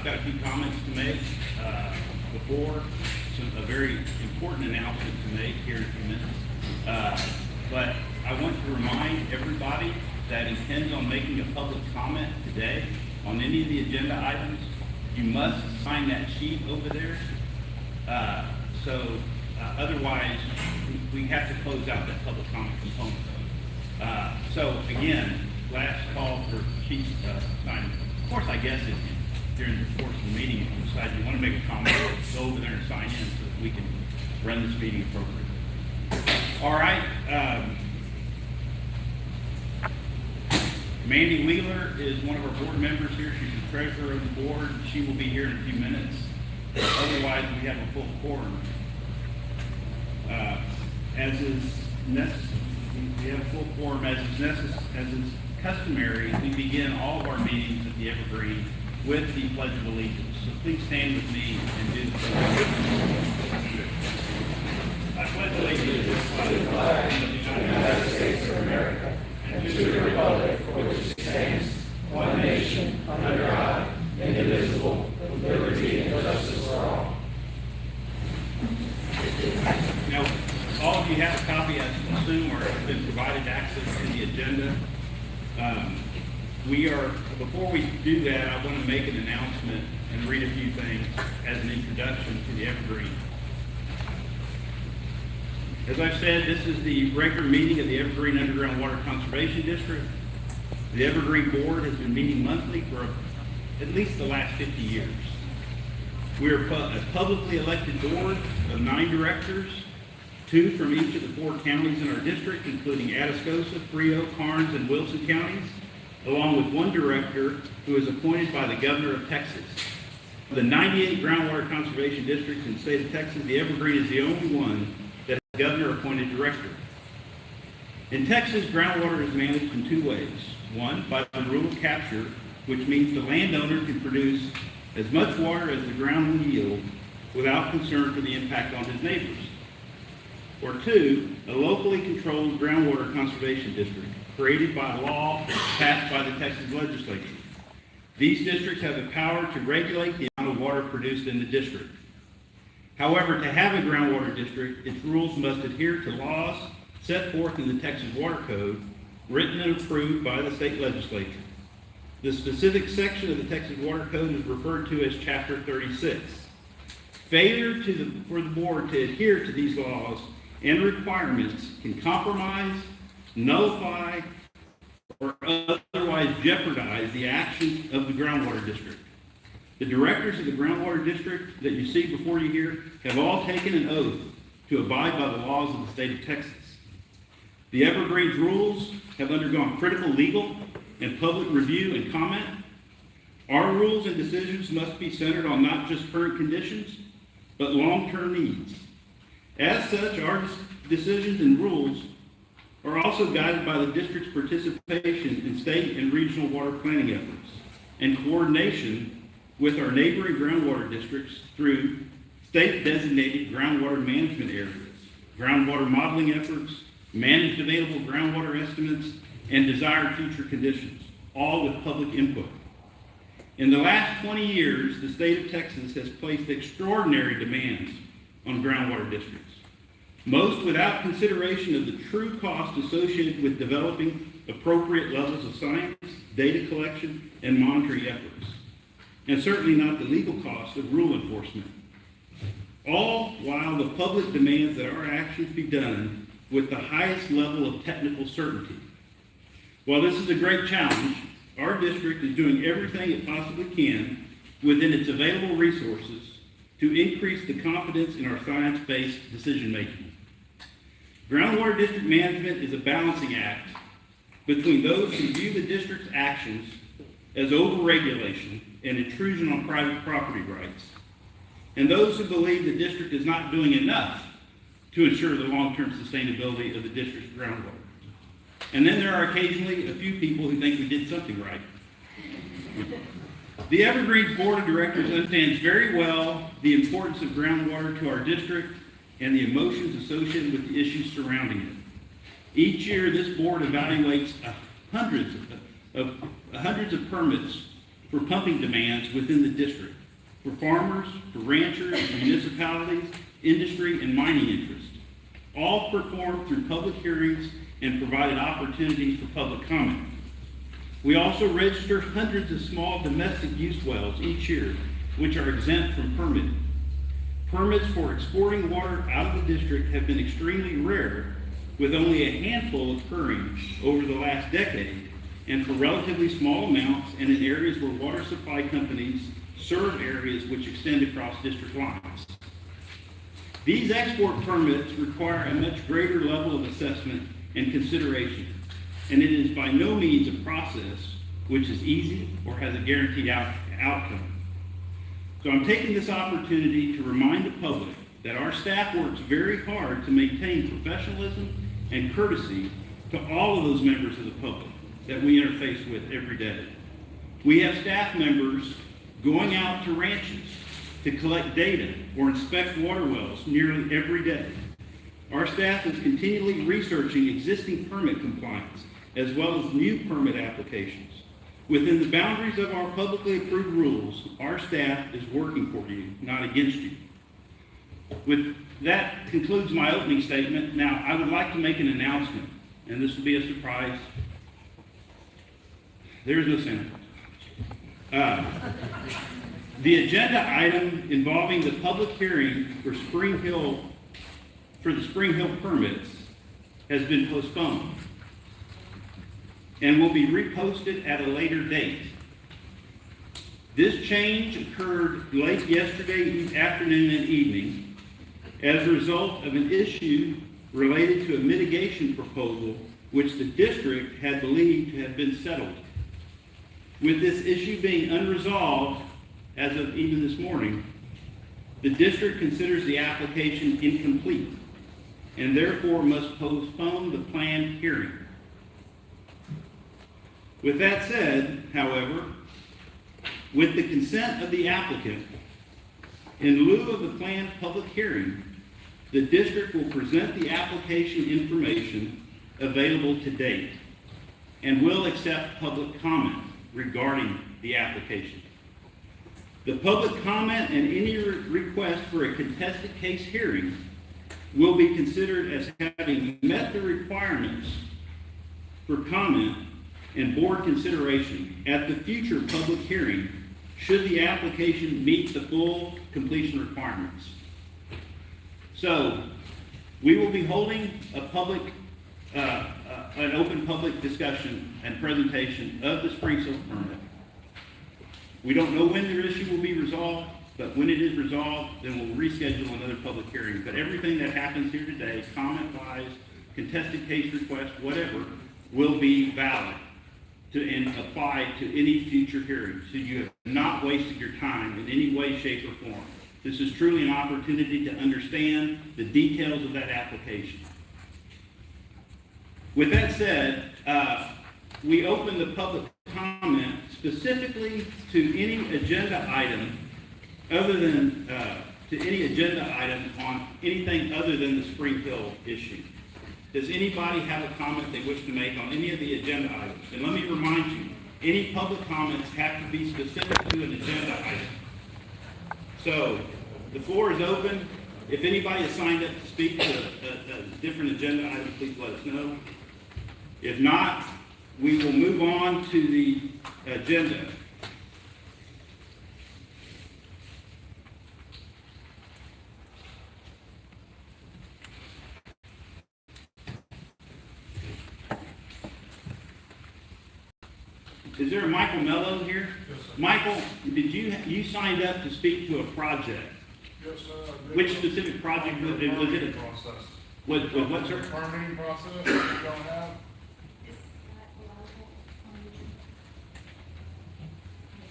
I've got a few comments to make before a very important announcement to make here in a few minutes. But I want to remind everybody that intends on making a public comment today on any of the agenda items, you must sign that sheet over there. Otherwise, we have to close out that public comment component. So again, last call for sheets signing. Of course, I guess if during the course of the meeting, if you decide you want to make a comment, go over there and sign in so that we can run this meeting appropriately. All right. Mandy Wheeler is one of our board members here. She's the treasurer of the board. She will be here in a few minutes. Otherwise, we have a full quorum. As is necessary, we have a full quorum as is customary. We begin all of our meetings at the Evergreen with the Pledge of Allegiance. So please stand with me and do the pledge. I pledge allegiance to the flag of the United States of America and to the republic for which it stands, one nation, under God, indivisible, with liberty and justice for all. Now, all of you have a copy, I assume, or have been provided access to the agenda. Before we do that, I want to make an announcement and read a few things as an introduction to the Evergreen. As I've said, this is the regular meeting of the Evergreen Underground Water Conservation District. The Evergreen Board has been meeting monthly for at least the last 50 years. We are a publicly elected board of 9 directors, 2 from each of the 4 counties in our district, including Atascosa, Frio, Karnes, and Wilson counties, along with 1 director who is appointed by the governor of Texas. Of the 98 groundwater conservation districts in the state of Texas, the Evergreen is the only one that has a governor-appointed director. In Texas, groundwater is managed in 2 ways. 1, by the rule of capture, which means the landowner can produce as much water as the ground will yield without concern for the impact on his neighbors. Or 2, a locally controlled groundwater conservation district created by law passed by the Texas legislature. These districts have the power to regulate the amount of water produced in the district. However, to have a groundwater district, its rules must adhere to laws set forth in the Texas Water Code, written and approved by the state legislature. The specific section of the Texas Water Code is referred to as Chapter 36. Failure for the board to adhere to these laws and requirements can compromise, nullify, or otherwise jeopardize the action of the groundwater district. The directors of the groundwater district that you see before you here have all taken an oath to abide by the laws of the state of Texas. The Evergreen's rules have undergone critical legal and public review and comment. Our rules and decisions must be centered on not just current conditions, but long-term needs. As such, our decisions and rules are also guided by the district's participation in state and regional water planning efforts and coordination with our neighboring groundwater districts through state-designated groundwater management areas, groundwater modeling efforts, managed available groundwater estimates, and desired future conditions, all with public input. In the last 20 years, the state of Texas has placed extraordinary demands on groundwater districts, most without consideration of the true cost associated with developing appropriate levels of science, data collection, and monitoring efforts, and certainly not the legal cost of rule enforcement. All while the public demands that our actions be done with the highest level of technical certainty. While this is a great challenge, our district is doing everything it possibly can within its available resources to increase the confidence in our science-based decision-making. Groundwater district management is a balancing act between those who view the district's actions as overregulation and intrusion on private property rights, and those who believe the district is not doing enough to ensure the long-term sustainability of the district's groundwater. And then there are occasionally a few people who think we did something right. The Evergreen Board of Directors understands very well the importance of groundwater to our district and the emotions associated with the issues surrounding it. Each year, this board evaluates hundreds of permits for pumping demands within the district, for farmers, for ranchers, municipalities, industry, and mining interests, all performed through public hearings and provided opportunities for public comment. We also register hundreds of small domestic use wells each year, which are exempt from permitting. Permits for exporting water out of the district have been extremely rare, with only a handful occurring over the last decade, and for relatively small amounts and in areas where water supply companies serve areas which extend across district lines. These export permits require a much greater level of assessment and consideration, and it is by no means a process which is easy or has a guaranteed outcome. So I'm taking this opportunity to remind the public that our staff works very hard to maintain professionalism and courtesy to all of those members of the public that we interface with every day. We have staff members going out to ranches to collect data or inspect water wells nearly every day. Our staff is continually researching existing permit compliance as well as new permit applications. Within the boundaries of our publicly approved rules, our staff is working for you, not against you. With that concludes my opening statement. Now, I would like to make an announcement, and this will be a surprise. There's no Santa. The agenda item involving the public hearing for the Spring Hill permits has been postponed and will be reposted at a later date. This change occurred late yesterday afternoon and evening as a result of an issue related to a mitigation proposal which the district had believed to have been settled. With this issue being unresolved as of even this morning, the district considers the application incomplete and therefore must postpone the planned hearing. With that said, however, with the consent of the applicant, in lieu of the planned public hearing, the district will present the application information available to date and will accept public comment regarding the application. The public comment and any request for a contested case hearing will be considered as having met the requirements for comment and board consideration at the future public hearing should the application meet the full completion requirements. So, we will be holding a an open public discussion and presentation of the Spring Hill permit. We don't know when their issue will be resolved, but when it is resolved, then we'll reschedule another public hearing. But everything that happens here today, comment-wise, contested case request, whatever, will be valid and apply to any future hearings. So you have not wasted your time in any way, shape, or form. This is truly an opportunity to understand the details of that application. With that said, we open the public comment specifically to any agenda item other than on anything other than the Spring Hill issue. Does anybody have a comment they wish to make on any of the agenda items? And let me remind you, any public comments have to be specific to an agenda item. So, the floor is open. If anybody has signed up to speak to a different agenda item, please let us know. If not, we will move on to the agenda. Is there a Michael Mello here? Yes, sir. Michael, did you signed up to speak to a project? Yes, sir. Which specific project was it? Was it process? what, sir? Permitting process that you don't have?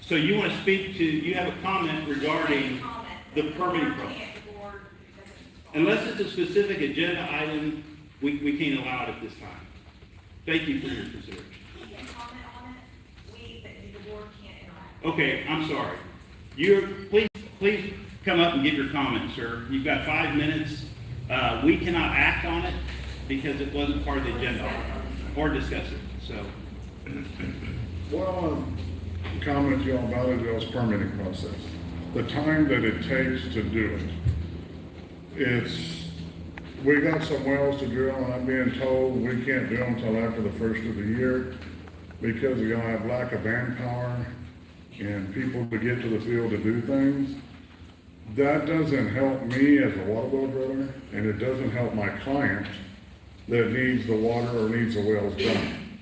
So you want to speak to, you have a comment regarding the permitting process? Unless it's a specific agenda item, we can't allow it at this time. Thank you for your consideration. We can comment on it, the board can't interact. Okay, I'm sorry. Please come up and give your comment, sir. You've got 5 minutes. We cannot act on it because it wasn't part of the agenda or discuss it, so. Well, comment to y'all about it, y'all's permitting process. The time that it takes to do it, we got some wells to drill, and I'm being told we can't do them until after the first of the year because we're gonna have lack of manpower and people to get to the field to do things. That doesn't help me as a water well driller, and it doesn't help my client that needs the water or needs the wells done.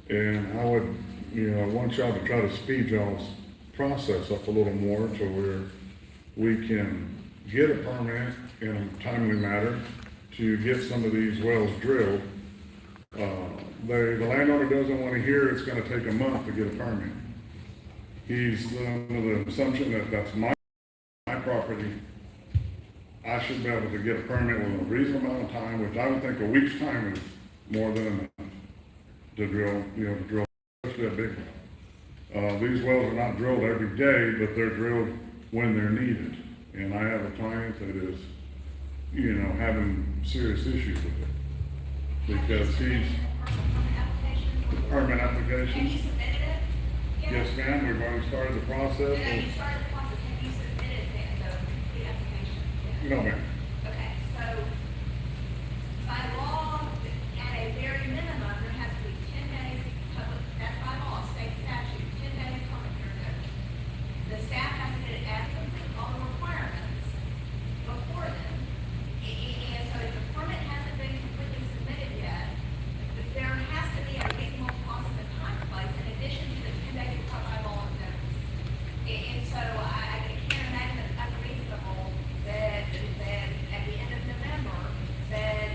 And I would, want y'all to try to speed y'all's process up a little more to where we can get a permit in a timely manner to get some of these wells drilled. The landowner doesn't want to hear it's going to take a month to get a permit. He's under the assumption that that's my property. I should be able to get a permit within a reasonable amount of time, which I would think a week's time is more than enough to drill, especially a big one. These wells are not drilled every day, but they're drilled when they're needed. And I have a client that is, having serious issues with it. Because he's, permit Have application. you submitted it? yet? Yes, ma'am, we've already started the process. No, you started the process, have you submitted the application? yet? No, ma'am. Okay, so by law, at a very minimum, there has to be 10 days public, that's by law, state statute, 10 days public hearing notice. The staff has to get it as complete all the requirements before then. And so if the permit hasn't been completely submitted yet, there has to be a reasonable process and time and place in addition to the 10 days required by law and notice. And so I can't imagine that it's unreasonable that at the end of November, that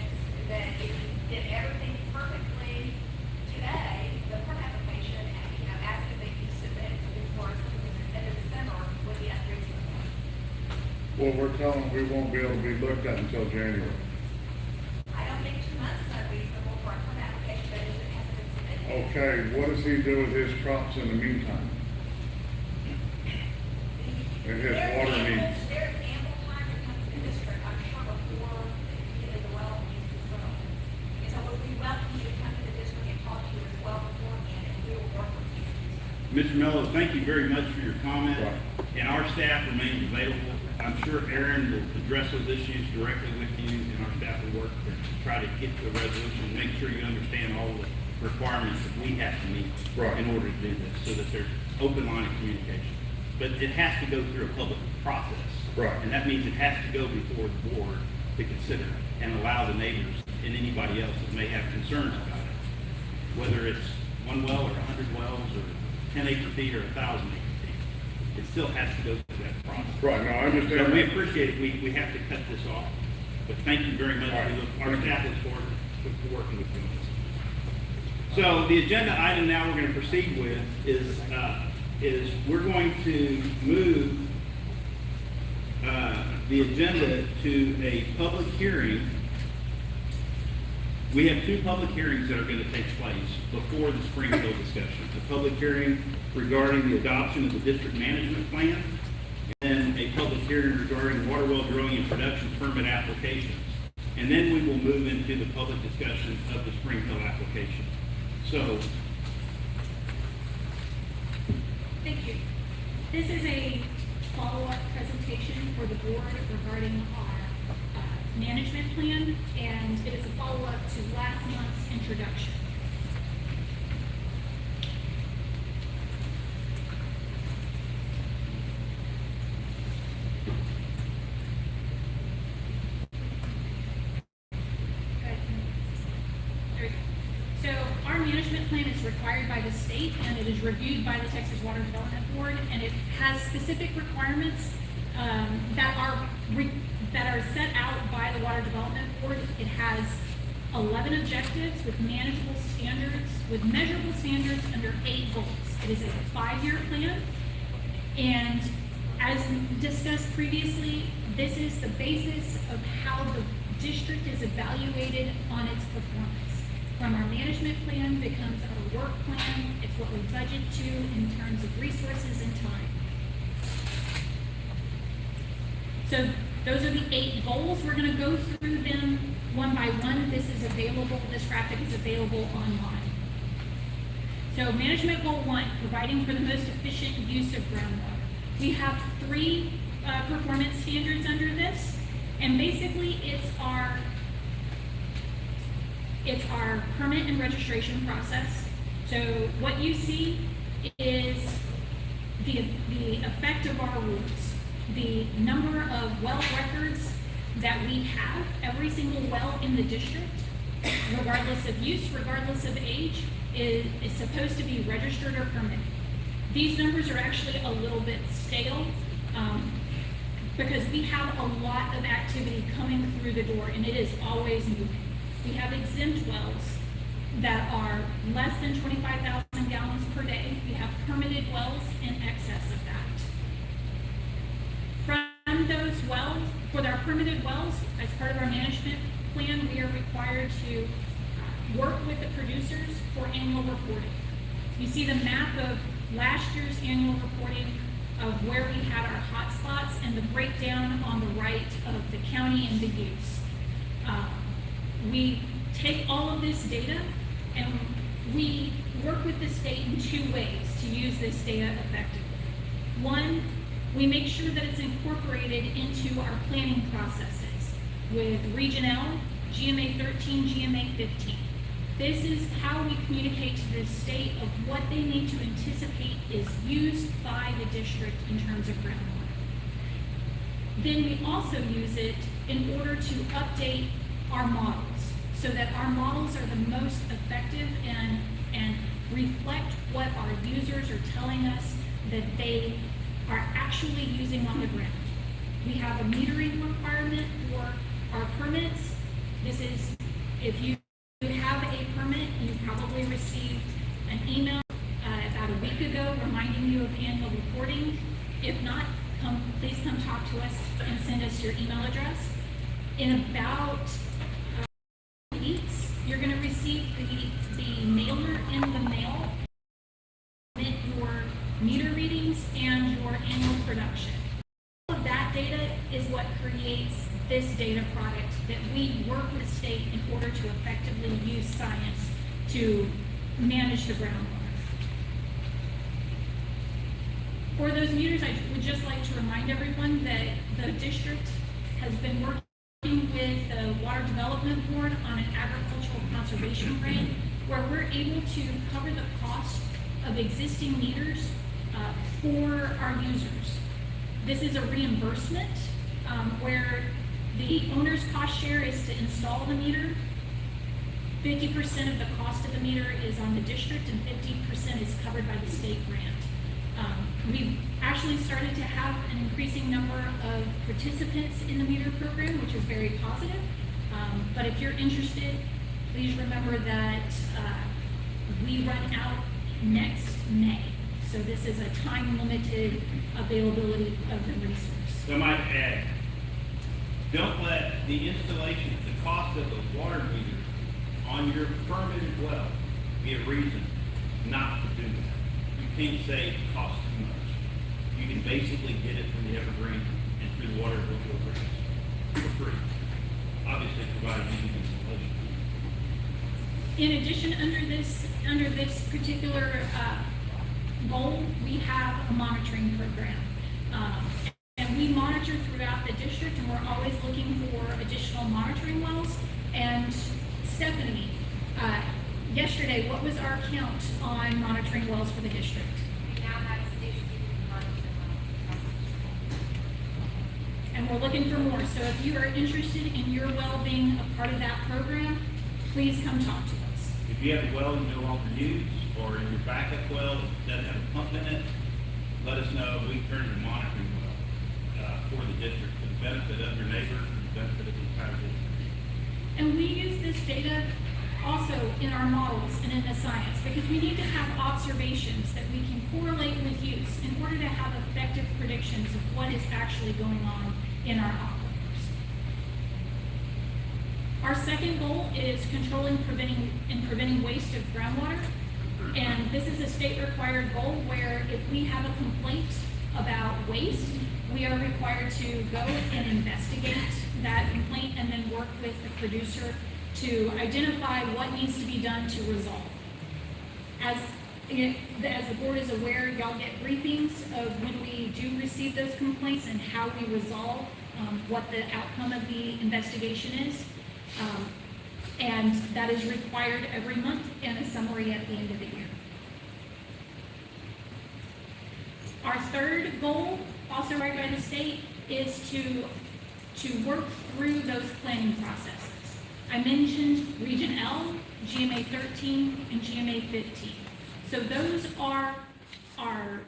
if you did everything perfectly today, the permit application, asking that you submit it before the end of December would be unreasonable. Well, we're telling them we won't be able to be looked at until January. I don't think 2 months is unreasonable for a permit application that hasn't been submitted. Okay, what does he do with his crops in the meantime? And his water needs? There's ample time to come to the district, I'm sure, before the well needs to drill. And so we welcome you to come to the district and talk to you as well beforehand, and we will work with you. Mr. Mello, thank you very much for your comment, Right. and our staff remains available. I'm sure Aaron will address those issues directly with you, and our staff will work to try to get to a resolution, make sure you understand all the requirements that we have to meet Right. in order to do this, so that there's open line of communication. But it has to go through a public process. Right. And that means it has to go before the board to consider and allow the neighbors and anybody else that may have concerns about it. Whether it's 1 well or 100 wells or 10 acre feet or 1,000 acre feet, it still has to go through that process. Right, no, I understand. But we appreciate it, we have to cut this off, but thank you very much. All right. Our staff looks forward to working with you on this. So the agenda item now we're going to proceed with is we're going to move the agenda to a public hearing. We have 2 public hearings that are going to take place before the spring bill discussion. A public hearing regarding the adoption of the district management plan, and a public hearing regarding water well drilling and production permit applications. And then we will move into the public discussion of the Spring Hill application. So, Thank you. This is a follow-up presentation for the board regarding our management plan, and it is a follow-up to last month's introduction. There we go. So our management plan is required by the state, and it is reviewed by the Texas Water Development Board, and it has specific requirements that are set out by the Water Development Board. It has 11 objectives with manageable standards, with measurable standards under 8 goals. It is a 5-year plan, and as discussed previously, this is the basis of how the district is evaluated on its performance. From our management plan becomes our work plan. It's what we budget to in terms of resources and time. So those are the 8 goals. We're going to go through them one by one. This is available, this graphic is available online. So management goal 1, providing for the most efficient use of groundwater. We have 3 performance standards under this, and basically it's our permit and registration process. So what you see is the effect of our rules, the number of well records that we have. Every single well in the district, regardless of use, regardless of age, is supposed to be registered or permitted. These numbers are actually a little bit stale because we have a lot of activity coming through the door, and it is always moving. We have exempt wells that are less than 25,000 gallons per day. We have permitted wells in excess of that. From those wells, for our permitted wells, as part of our management plan, we are required to work with the producers for annual reporting. You see the map of last year's annual reporting of where we had our hot spots and the breakdown on the right of the county and the use. We take all of this data and we work with the state in 2 ways to use this data effectively. One, we make sure that it's incorporated into our planning processes with Region L, GMA 13, GMA 15. This is how we communicate to the state of what they need to anticipate is used by the district in terms of groundwater. Then we also use it in order to update our models so that our models are the most effective and reflect what our users are telling us that they are actually using on the ground. We have a metering requirement for our permits. This is, if you have a permit, you probably received an email about a week ago reminding you of annual reporting. If not, please come talk to us and send us your email address. In about weeks, you're going to receive the mailer in the mail, your meter readings and your annual production. All of that data is what creates this data product that we work with the state in order to effectively use science to manage the groundwater. For those meters, I would just like to remind everyone that the district has been working with the Water Development Board on an agricultural conservation grant where we're able to cover the cost of existing meters for our users. This is a reimbursement where the owner's cost share is to install the meter. 50% of the cost of the meter is on the district and 50% is covered by the state grant. We've actually started to have an increasing number of participants in the meter program, which is very positive. But if you're interested, please remember that we run out next May. So this is a time-limited availability of the resource. So I might add, don't let the installation, the cost of the water meter on your permitted well be a reason not to do that. You can't say it costs too much. You can basically get it from the Evergreen and through the water bill for free. Obviously, provided you need installation. In addition, under this particular goal, we have a monitoring program. And we monitor throughout the district, and we're always looking for additional monitoring wells. And Stephanie, yesterday, what was our count on monitoring wells for the district? We now have 60 monitoring wells. And we're looking for more. So if you are interested in your well being a part of that program, please come talk to us. If you have a well you no longer use, or in your backup well that doesn't have a pump in it, let us know. We can turn your monitoring well for the district for the benefit of your neighbors and the benefit of the entire district. And we use this data also in our models and in the science because we need to have observations that we can correlate with use in order to have effective predictions of what is actually going on in our aquifers. Our second goal is controlling, preventing waste of groundwater. And this is a state-required goal where if we have a complaint about waste, we are required to go and investigate that complaint and then work with the producer to identify what needs to be done to resolve. As As the board is aware, y'all get briefings of when we do receive those complaints and how we resolve what the outcome of the investigation is. And that is required every month, and a summary at the end of the year. Our third goal, also right by the state, is to work through those planning processes. I mentioned Region L, GMA 13, and GMA 15. So those are our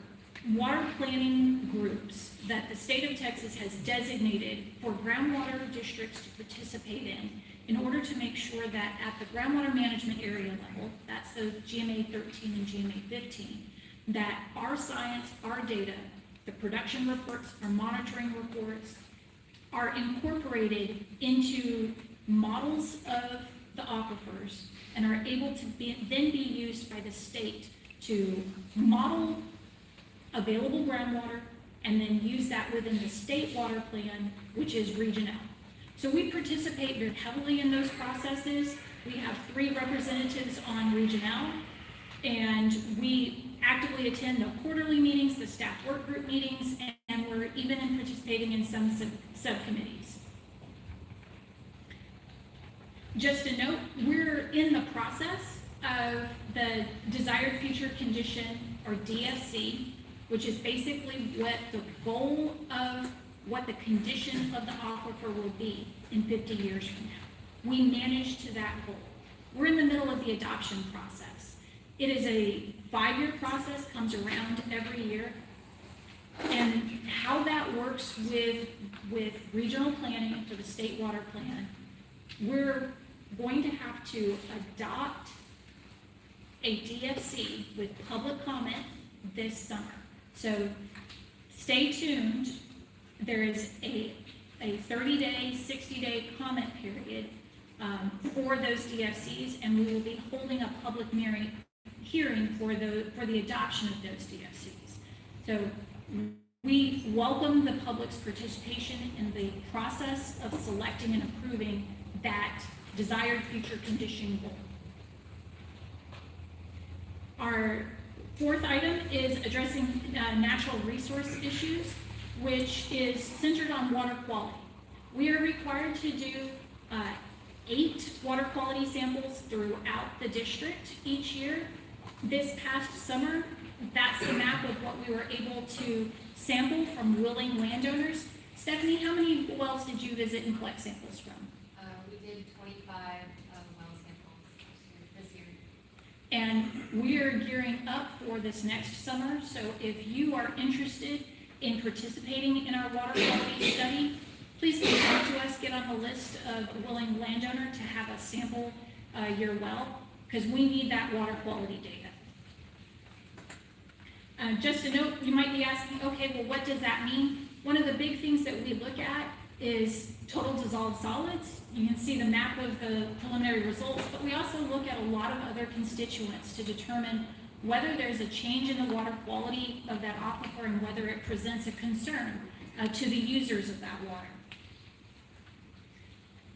water planning groups that the state of Texas has designated for groundwater districts to participate in order to make sure that at the groundwater management area level, that's the GMA 13 and GMA 15, that our science, our data, the production reports, our monitoring reports are incorporated into models of the aquifers and are able to then be used by the state to model available groundwater and then use that within the state water plan, which is Region L. So we participate very heavily in those processes. We have 3 representatives on Region L, and we actively attend the quarterly meetings, the staff work group meetings, and we're even participating in some subcommittees. Just a note, we're in the process of the desired future condition, or DFC, which is basically what the goal of what the condition of the aquifer will be in 50 years from now. We manage to that goal. We're in the middle of the adoption process. It is a 5-year process, comes around every year. And how that works with regional planning for the state water plan, we're going to have to adopt a DFC with public comment this summer. So stay tuned. There is a 30-day, 60-day comment period for those DFCs, and we will be holding a public hearing for the adoption of those DFCs. So we welcome the public's participation in the process of selecting and approving that desired future condition goal. Our 4th item is addressing natural resource issues, which is centered on water quality. We are required to do 8 water quality samples throughout the district each year. This past summer, that's the map of what we were able to sample from willing landowners. Stephanie, how many wells did you visit and collect samples from? We did 25 well samples this year. And we are gearing up for this next summer, so if you are interested in participating in our water quality study, please reach out to us, get on the list of a willing landowner to have us sample your well, because we need that water quality data. Just a note, you might be asking, okay, well, what does that mean? One of the big things that we look at is total dissolved solids. You can see the map of the preliminary results, but we also look at a lot of other constituents to determine whether there's a change in the water quality of that aquifer and whether it presents a concern to the users of that water.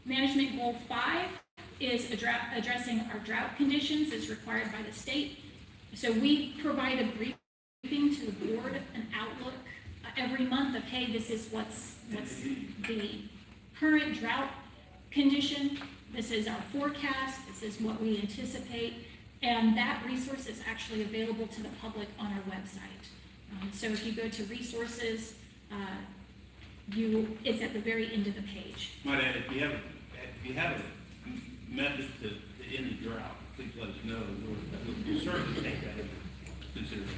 Management Goal 5 is addressing our drought conditions as required by the state. So we provide a briefing to the board, an outlook every month of, hey, this is what's the current drought condition, this is our forecast, this is what we anticipate, and that resource is actually available to the public on our website. So if you go to resources, it's at the very end of the page. Might add, if you have a method to end the drought, please let us know. We'll certainly take that into consideration.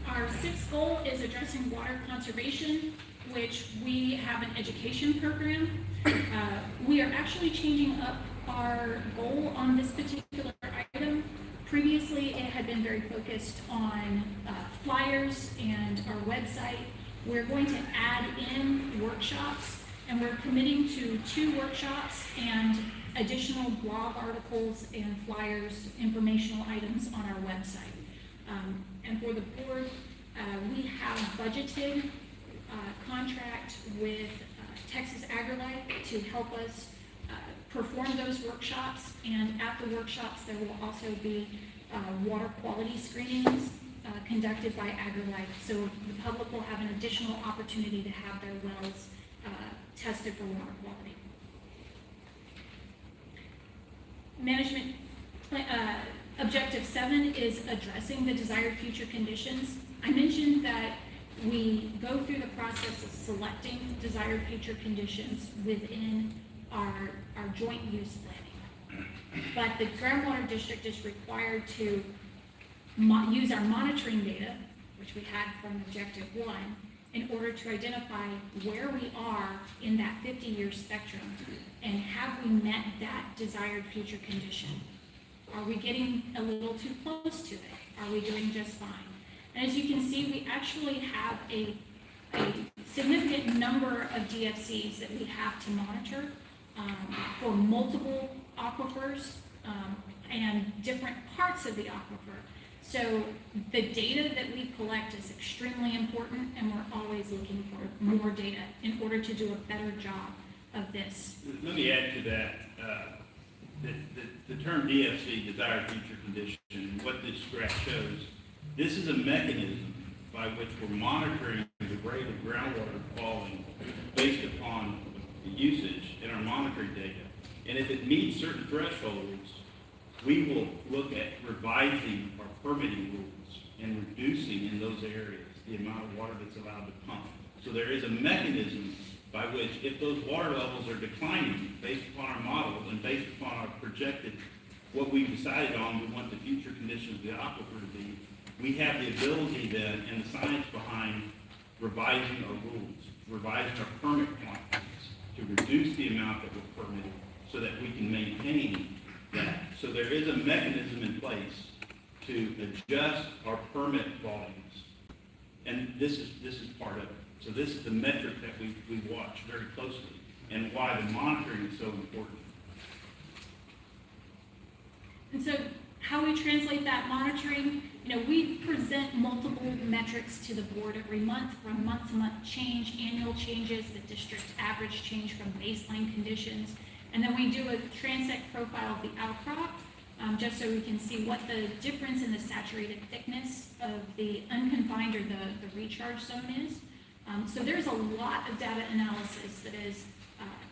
Our 6th goal is addressing water conservation, which we have an education program. We are actually changing up our goal on this particular item. Previously, it had been very focused on flyers and our website. We're going to add in workshops, and we're committing to 2 workshops and additional blog articles and flyers, informational items on our website. And for the board, we have budgeted contract with Texas AgriLife to help us perform those workshops, and at the workshops, there will also be water quality screenings conducted by AgriLife. So the public will have an additional opportunity to have their wells tested for water quality. Management Objective 7 is addressing the desired future conditions. I mentioned that we go through the process of selecting desired future conditions within our joint use planning. But the groundwater district is required to use our monitoring data, which we had from Objective 1, in order to identify where we are in that 50-year spectrum and have we met that desired future condition. Are we getting a little too close to it? Are we doing just fine? And as you can see, we actually have a significant number of DFCs that we have to monitor for multiple aquifers and different parts of the aquifer. So the data that we collect is extremely important, and we're always looking for more data in order to do a better job of this. Let me add to that. The term DFC, desired future condition, and what this graph shows, this is a mechanism by which we're monitoring the rate of groundwater falling based upon the usage in our monitoring data. And if it meets certain thresholds, we will look at revising our permitting rules and reducing in those areas the amount of water that's allowed to pump. So there is a mechanism by which, if those water levels are declining based upon our models and based upon our projected, what we've decided on, we want the future conditions of the aquifer to be, we have the ability then, and the science behind revising our rules, revising our permit quantities to reduce the amount that we're permitting so that we can maintain that. So there is a mechanism in place to adjust our permit volumes. And this is part of it. So this is the metric that we watch very closely and why the monitoring is so important. And so how we translate that monitoring, we present multiple metrics to the board every month, from month-to-month change, annual changes, the district average change from baseline conditions. And then we do a transect profile of the outcrop, just so we can see what the difference in the saturated thickness of the unconfined or the recharge zone is. So there's a lot of data analysis that is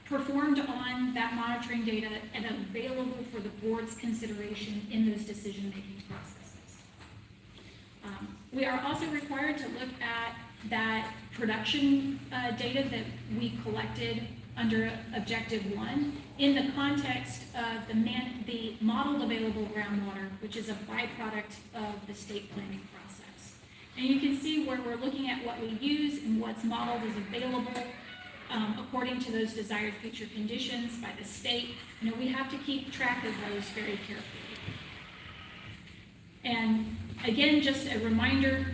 performed on that monitoring data and available for the board's consideration in those decision-making processes. We are also required to look at that production data that we collected under Objective 1 in the context of the modeled available groundwater, which is a byproduct of the state planning process. And you can see where we're looking at what we use and what's modeled is available according to those desired future conditions by the state. We have to keep track of those very carefully. And again, just a reminder,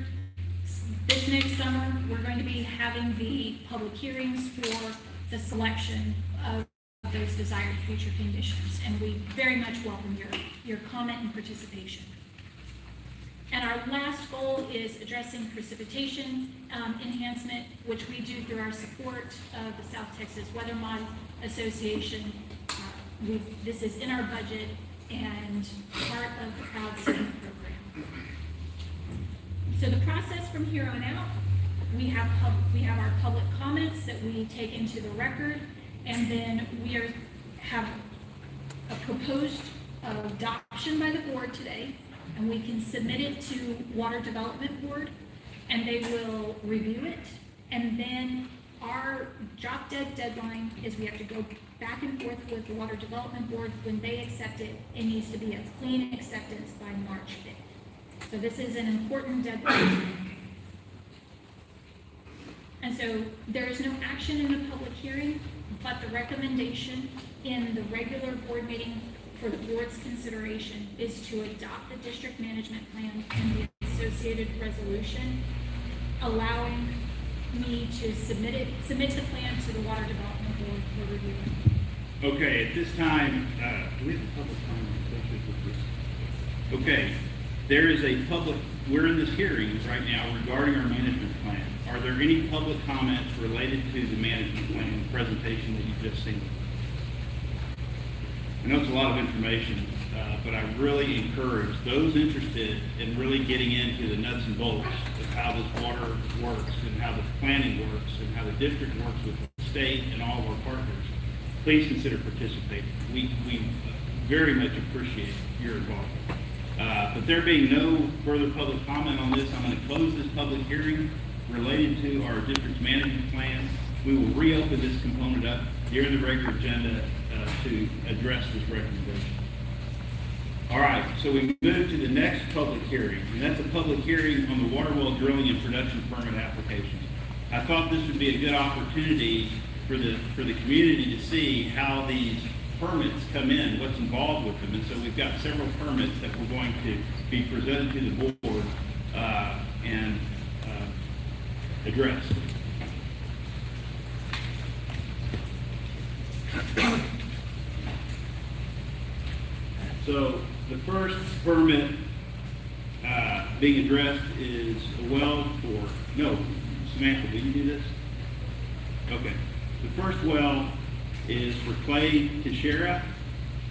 this next summer, we're going to be having the public hearings for the selection of those desired future conditions. And we very much welcome your comment and participation. And our last goal is addressing precipitation enhancement, which we do through our support of the South Texas Weather Mod Association. This is in our budget and part of the Proud City program. So the process from here on out, we have our public comments that we take into the record, and then we have a proposed adoption by the board today, and we can submit it to Water Development Board, and they will review it. And then our drop-dead deadline is we have to go back and forth with the Water Development Board. When they accept it, it needs to be a clean acceptance by March 5th. So this is an important deadline. And so there is no action in the public hearing, but the recommendation in the regular board meeting for the board's consideration is to adopt the district management plan and the associated resolution, allowing me to submit the plan to the Water Development Board for review. Okay, at this time, do we have a public comment associated with this? Okay, there is a we're in this hearing right now regarding our management plan. Are there any public comments related to the management plan presentation that you've just seen? I know it's a lot of information, but I really encourage those interested in really getting into the nuts and bolts of how this water works and how the planning works and how the district works with the state and all of our partners, please consider participating. We very much appreciate your involvement. But there being no further public comment on this, I'm going to close this public hearing related to our district's management plan. We will reopen this component up during the regular agenda to address this recommendation. All right, so we move to the next public hearing, and that's a public hearing on the water well drilling and production permit application. I thought this would be a good opportunity for the community to see how these permits come in, what's involved with them. And so we've got several permits that we're going to be presented to the board and addressed. So the first permit being addressed is a well for, no, Samantha, will you do this? Okay. The first well is for Clay Teixeira,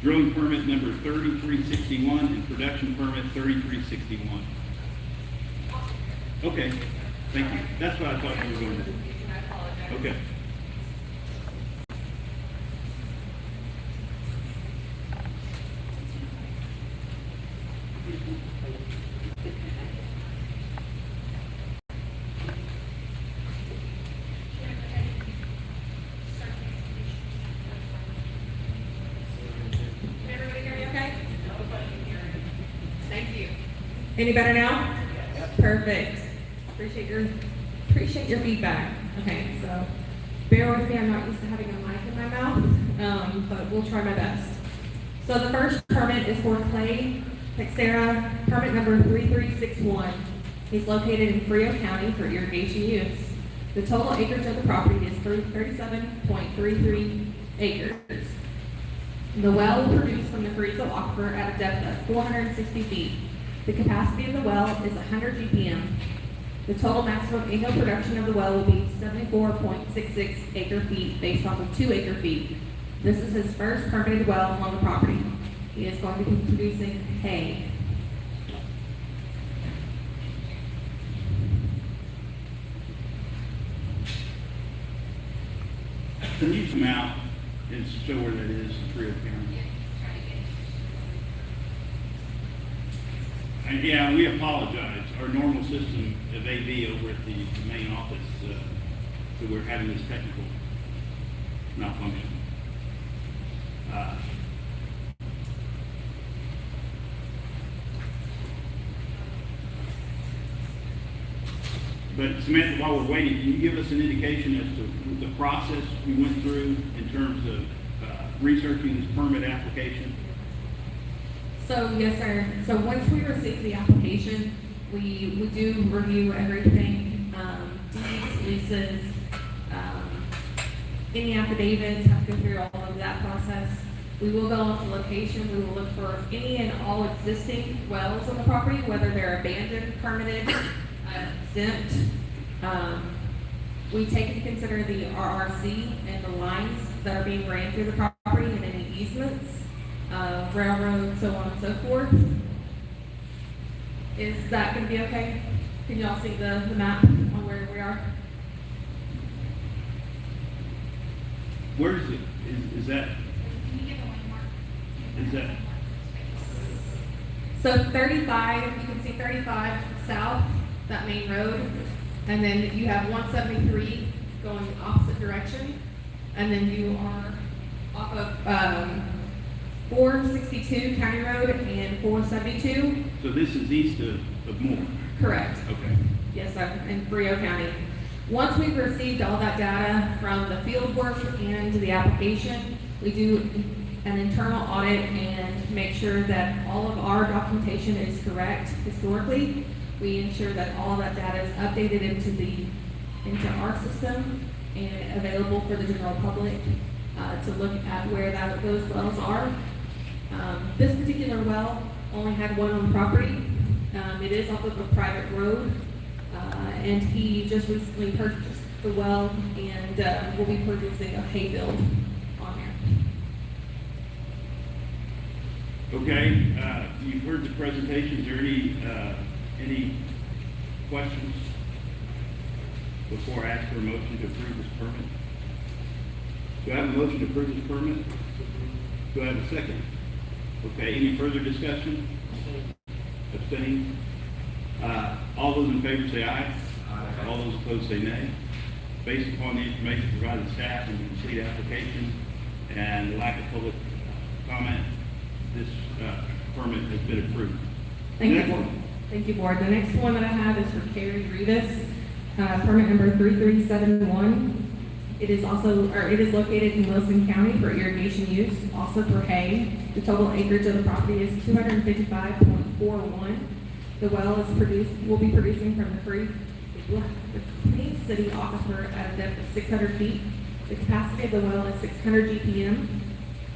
drilling permit number 3361 and production permit 3361. Okay, thank you. That's what I thought you were going to do. I apologize. Okay. Everybody hear me okay? Thank you. Any better now? Perfect. Appreciate your feedback. Okay, so bear with me. I'm not used to having a mic in my mouth, but we'll try my best. So the first permit is for Clay Teixeira, permit number 3361. He's located in Frio County for irrigation use. The total acreage of the property is 37.33 acres. The well will produce from the Carrizo Aquifer at a depth of 460 feet. The capacity of the well is 100 GPM. The total maximum annual production of the well will be 74.66 acre feet based off of 2 acre feet. This is his first permitted well on the property. He is going to be producing hay. Can you zoom out and show where that is in Frio County? Yeah, just trying to get it. And yeah, we apologize. Our normal system of AV over at the main office, so we're having this technical malfunction. But Samantha, while we're waiting, can you give us an indication as to the process we went through in terms of researching this permit application? So, yes, sir. So once we receive the application, we do review everything, deeds, leases, any affidavits, have to go through all of that process. We will go on the location, we will look for any and all existing wells on the property, whether they're abandoned, permitted, exempt. We take into consider the RRC and the lines that are being ran through the property and any easements, railroad, so on and so forth. Is that gonna be okay? Can you all see the map on where we are? Where is it? Is that, Can you give a landmark? is that, So 35, you can see 35 south, that main road, and then you have 173 going the opposite direction, and then you are off of 462 County Road and 472. so this is east of Moore? Correct. Okay. Yes, sir, in Frio County. Once we've received all that data from the field work and the application, we do an internal audit and make sure that all of our documentation is correct historically. We ensure that all of that data is updated into our system and available for the general public to look at where those wells are. This particular well only had one on the property. It is off of a private road, and he just recently purchased the well and will be purchasing a hay field on there. Okay, you've heard the presentation. Is there any questions before I ask for a motion to approve this permit? Do I have a motion to approve this permit? Do I have a second? Okay, any further discussion? Abstaining? All those in favor say aye. Aye. All those opposed say nay. Based upon the information provided to staff and the complete application and the lack of public comment, this permit has been approved. Thank Next you. one. Thank you, Board. The next one that I have is for Carrie Rivas, permit number 3371. It is located in Wilson County for irrigation use, also for hay. The total acreage of the property is 255.41. The well will be producing from the Queen City aquifer at a depth of 600 feet. The capacity of the well is 600 GPM.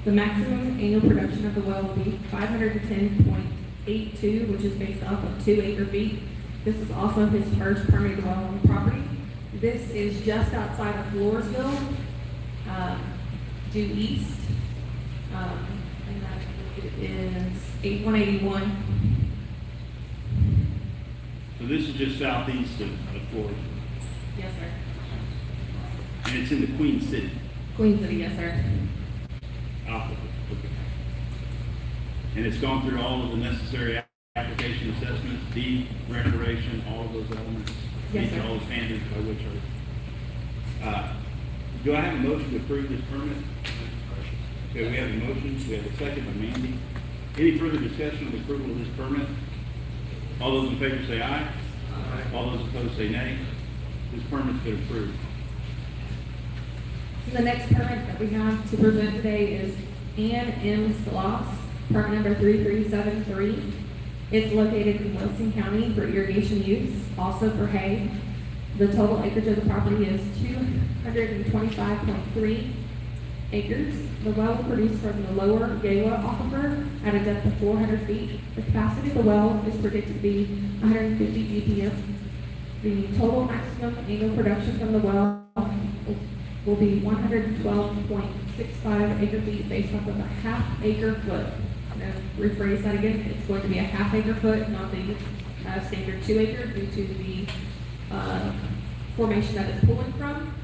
The maximum annual production of the well will be 510.82, which is based off of 2 acre feet. This is also his first permitted well on the property. This is just outside of Floresville, due east, and that is 181. So this is just southeast of Florida, Yes, sir. and it's in the Queen City. Queen City, yes, sir. Okay. And it's gone through all of the necessary application assessments, deed, recreation, all of those elements. Yes, Meets sir. all the standards by which are. Do I have a motion to approve this permit? Okay, we have a motion, we have a second by Mandy. Any further discussion on the approval of this permit? All those in favor say aye. Aye. All those opposed say nay. This permit's been approved. The next permit that we have to present today is Ann M. Sloss, permit number 3373. It's located in Wilson County for irrigation use, also for hay. The total acreage of the property is 225.3 acres. The well will produce from the lower Gala aquifer at a depth of 400 feet. The capacity of the well is predicted to be 150 GPM. The total maximum annual production from the well will be 112.65 acre feet based off of a half acre foot. I'm going to rephrase that again. It's going to be a half acre foot, not the standard 2 acre, due to the formation that it's pulling from.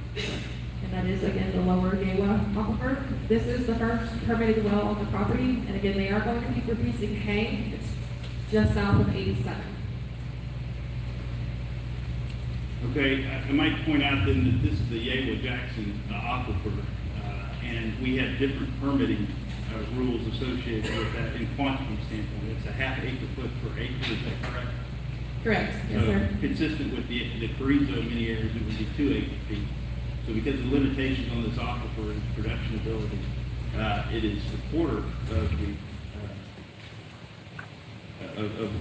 And that is, again, the lower Gala aquifer. This is the first permitted well on the property. And again, they are going to be producing hay. It's just south of 87. Okay, I might point out then that this is the Yale Jackson aquifer, and we have different permitting rules associated with that in quantity standpoint. It's a half acre foot per acre, is that correct? Correct. Yes, So, sir. consistent with the Carrizo in many areas, it would be 2 acre feet. So because of the limitations on this aquifer and production ability, it is a quarter of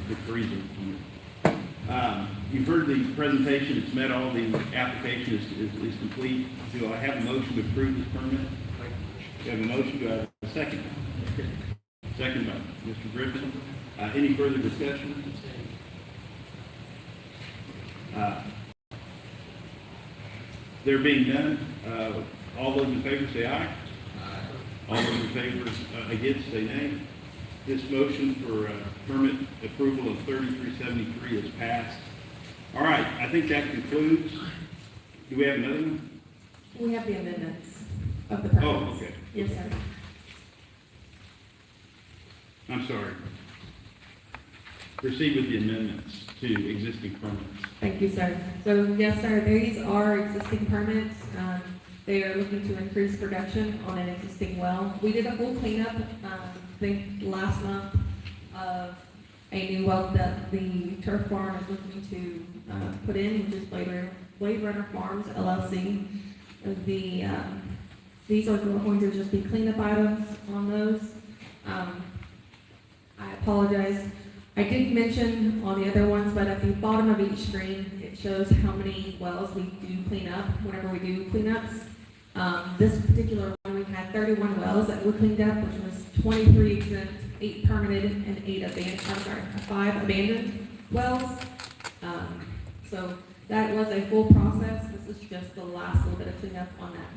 the Carrizo unit. You've heard the presentation, it's met all the application is complete. Do I have a motion to approve this permit? Do I have a motion? Do I have a second? Second by Mr. Griffin. Any further discussion? There being none, all those in favor say aye. Aye. All those in favor against say nay. This motion for permit approval of 3373 is passed. All right, I think that concludes. Do we have another one? We have the amendments of the permits. Oh, okay. Yes, sir. I'm sorry. Proceed with the amendments to existing permits. Thank you, sir. So, yes, sir, these are existing permits. They are looking to increase production on an existing well. We did a full cleanup, I think last month, of a new well that the turf farm is looking to put in, which is Blade Runner Farms LLC. These are going to just be cleanup items on those. I apologize. I did mention on the other ones, but at the bottom of each screen, it shows how many wells we do clean up whenever we do cleanups. This particular one, we had 31 wells that were cleaned up, which was 23 exempt, 8 permitted, and 5 abandoned wells. So that was a full process. This is just the last little bit of cleanup on that.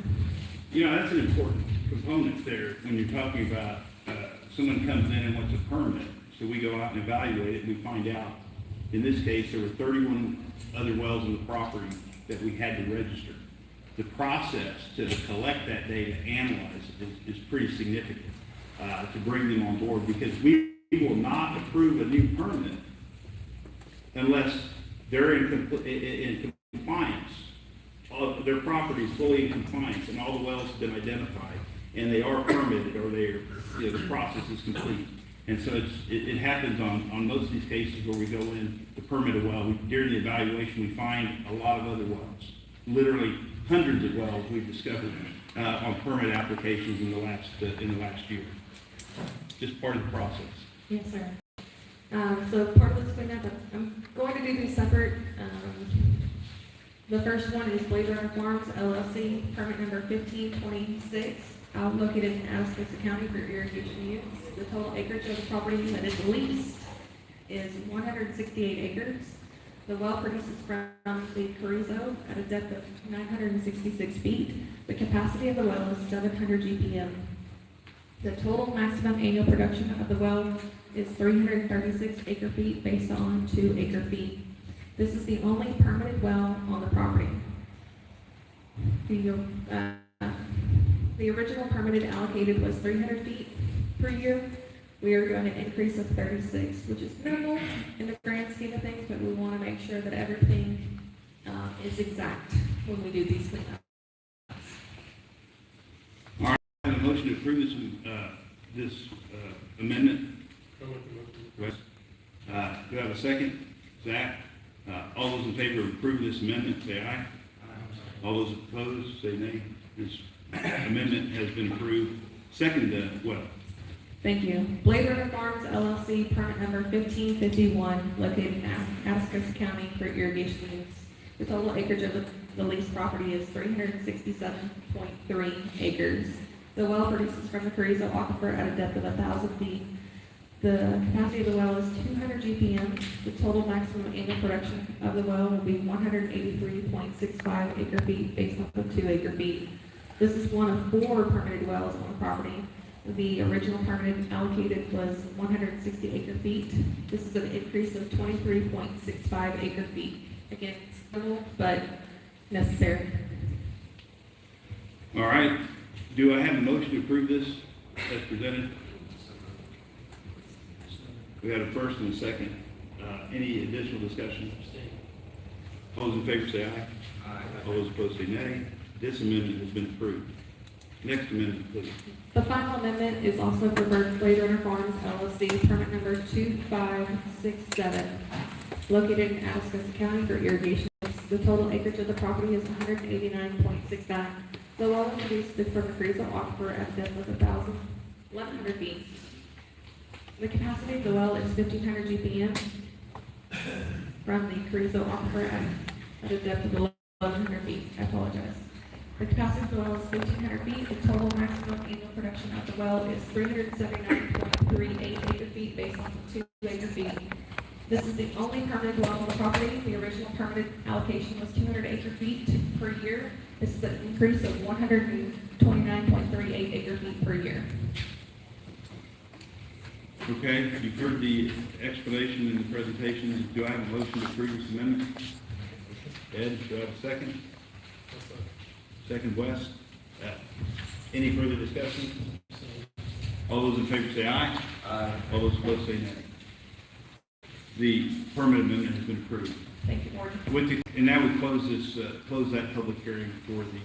You know, that's an important component there when you're talking about someone comes in and wants a permit, so we go out and evaluate it, and we find out, in this case, there were 31 other wells on the property that we had to register. The process to collect that data, analyze it, is pretty significant, to bring them on board, because we will not approve a new permit unless they're in compliance. Their property is fully in compliance, and all the wells have been identified, and they are permitted, or the process is complete. And so it happens on most of these cases where we go in to permit a well. During the evaluation, we find a lot of other wells, literally hundreds of wells we've discovered on permit applications in the last year. Just part of the process. Yes, sir. So part of this cleanup, I'm going to do these separate. The first one is Blade Runner Farms LLC, permit number 1526, located in Atascosa County for irrigation use. The total acreage of the property that is leased is 168 acres. The well produces from the Carrizo at a depth of 966 feet. The capacity of the well is 700 GPM. The total maximum annual production of the well is 336 acre feet based on 2 acre feet. This is the only permitted well on the property. The original permitted allocated was 300 feet per year. We are going to increase of 36, which is minimal in the grand scheme of things, but we want to make sure that everything is exact when we do these cleanups. All right, I have a motion to approve this amendment. Wes, do I have a second? Zach? All those in favor of approving this amendment, say aye. All those opposed, say nay. This amendment has been approved. Second, well. Thank you. Blade Runner Farms LLC, permit number 1551, located in Atascosa County for irrigation use. The total acreage of the leased property is 367.3 acres. The well produces from the Carrizo Aquifer at a depth of 1,000 feet. The capacity of the well is 200 GPM. The total maximum annual production of the well will be 183.65 acre feet based off of 2 acre feet. This is one of 4 permitted wells on the property. The original permit allocated was 160 acre feet. This is an increase of 23.65 acre feet. Again, little, but necessary. All right. Do I have a motion to approve this as presented? We had a first and a second. Any additional discussion? All those in favor say aye. Aye. All those opposed say nay. This amendment has been approved. Next amendment, please. The final amendment is also for Blade Runner Farms LLC, permit number 2567, located in Atascosa County for irrigation. The total acreage of the property is 189.69. The well is produced from the Carrizo Aquifer at a depth of 1,100 feet. The capacity of the well is 1,500 GPM from the Carrizo Aquifer at a depth of 1,100 feet. I apologize. The capacity of the well is 1,500 feet. The total maximum annual production of the well is 379.38 acre feet based on 2 acre feet. This is the only permitted well on the property. The original permitted allocation was 200 acre feet per year. This is an increase of 129.38 acre feet per year. Okay, you've heard the explanation and the presentation. Do I have a motion to approve this amendment? Ed, do I have a second? Second, Wes. Any further discussion? All those in favor say aye. Aye. All those opposed say nay. The permit amendment has been approved. Thank you, Board. And now we close that public hearing for the